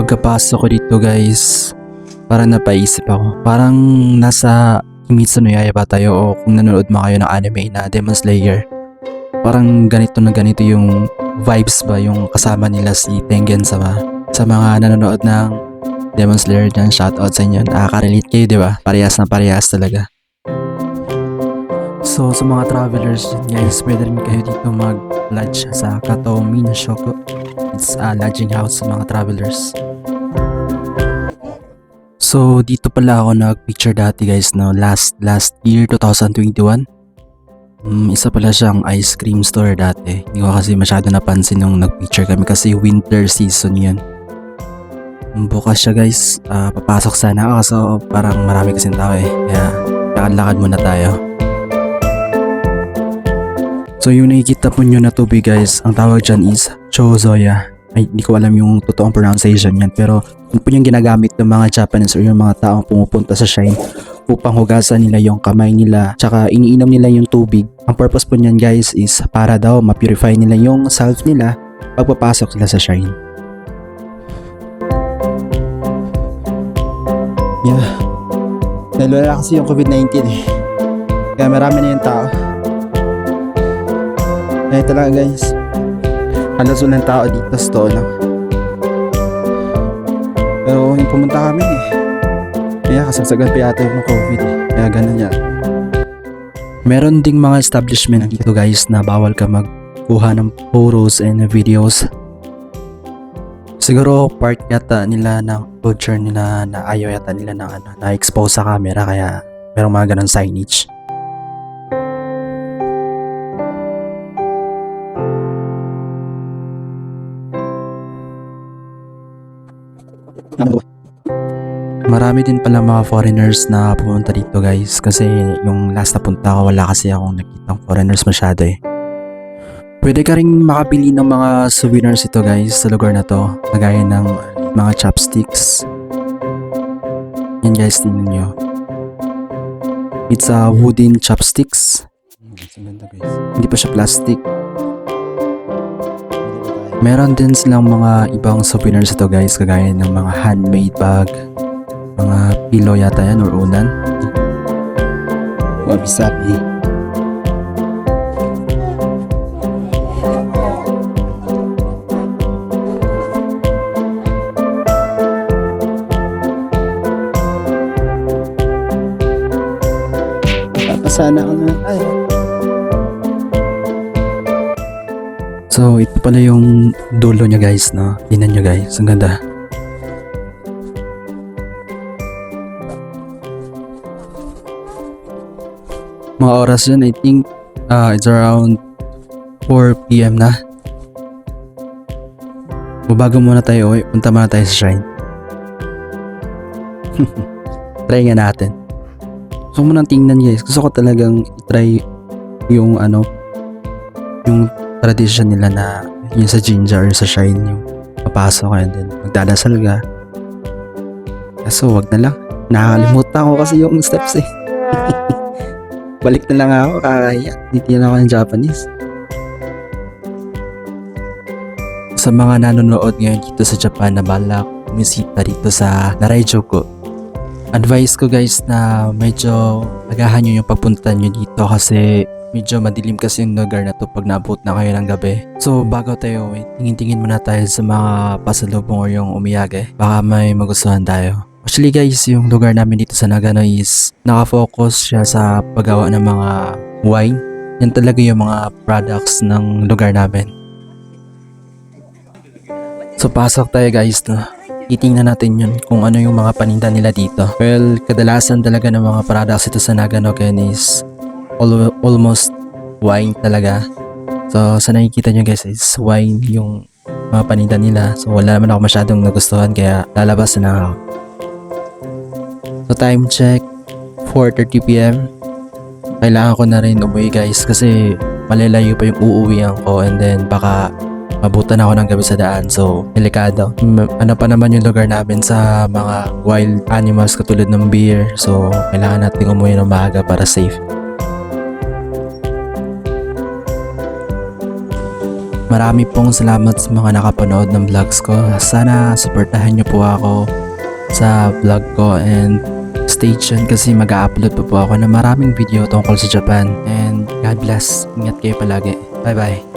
Pagkapasok ko dito guys, parang napaisip ako. Parang nasa Kimetsu no Yaiba tayo o kung nanonood mo kayo ng anime na Demon Slayer. Parang ganito na ganito yung vibes ba yung kasama nila si Tengen sama. Sa mga nanonood ng Demon Slayer dyan, shoutout sa inyo. Nakaka-relate kayo, di ba? Parehas na parehas talaga. So sa mga travelers dyan guys, pwede rin kayo dito mag-lodge sa Kato Minashoku. It's a lodging house sa mga travelers. So dito pala ako nag-picture dati guys no, last year 2021. Isa pala siyang ice cream store dati. Hindi ko kasi masyado napansin nung nag-picture kami kasi winter season yun. Bukas siya guys, papasok sana ako so parang marami kasing tao kaya lakad-lakad muna tayo. So yung nakikita po nyo na tubig guys, ang tawag dyan is Chozoya. Ay, hindi ko alam yung totoong pronunciation yan pero yun po yung ginagamit ng mga Japanese or yung mga taong pumupunta sa shrine upang hugasan nila yung kamay nila tsaka iniinom nila yung tubig. Ang purpose po niyan guys is para daw ma-purify nila yung self nila pagpapasok sila sa shrine. Yeah. Nalala kasi yung COVID-19 kaya marami na yung tao. Kaya talaga guys, halos walang tao dito sa totoo lang. Pero yung pumunta kami kaya kasagsagan pa yata yung COVID kaya ganun yan. Meron ding mga establishment dito guys na bawal ka magkuha ng photos and videos. Siguro part yata nila ng culture nila na ayaw yata nila na expose sa camera kaya merong mga ganun signage. Marami din pala mga foreigners na pumunta dito guys kasi yung last na punta ko wala kasi akong nakitang foreigners masyado Pwede ka rin makabili ng mga souvenirs ito guys sa lugar na to, kagaya ng mga chopsticks. Yan guys, tingnan nyo. It's a wooden chopsticks. Hindi pa siya plastic. Meron din silang mga ibang souvenirs ito guys, kagaya ng mga handmade bag, mga pillow yata yan or unan. Wabi-sabi. Papasana ako na tayo. So ito pala yung dulo niya guys no. Tingnan nyo guys, ang ganda. Mga oras yun, I think it's around 4 PM na. Babago muna tayo, punta muna tayo sa shrine. Try nga natin. Gusto mo nang tingnan guys, gusto ko talagang try yung yung tradition nila na yung sa Jinja or sa shrine yung papasok and then magdadasal ka. Kaso wag na lang, nakakalimutan ko kasi yung steps Balik na lang ako, kakaya. Hindi na ako ng Japanese. Sa mga nanonood ngayon dito sa Japan na balak bumisita dito sa Narayajoku, advice ko guys na medyo agahan nyo yung pagpunta nyo dito kasi medyo madilim kasi yung lugar na to pag naabot na kayo ng gabi. So bago tayo, tingin-tingin muna tayo sa mga pasalubong o yung umiyage. Baka may magustuhan tayo. Actually guys, yung lugar namin dito sa Nagano is nakafocus siya sa paggawa ng mga wine. Yan talaga yung mga products ng lugar namin. So pasok tayo guys no. Titingnan natin yun kung ano yung mga paninda nila dito. Well, kadalasan talaga ng mga products ito sa Nagano is almost wine talaga. So sa nakikita nyo guys is wine yung mga paninda nila. So wala naman ako masyadong nagustuhan kaya lalabas na ako. So time check 4:30 PM. Kailangan ko na rin umuwi guys kasi malalayo pa yung uuwian ko and then baka mabutan ako ng gabi sa daan so delikado. Ano pa naman yung lugar namin sa mga wild animals katulad ng bear so kailangan natin umuwi ng maaga para safe. Marami pong salamat sa mga nakapanood ng vlogs ko. Sana supportahan niyo po ako sa vlog ko and stay tuned kasi mag-upload pa po ako ng maraming video tungkol sa Japan. And God bless. Ingat kayo palagi. Bye bye.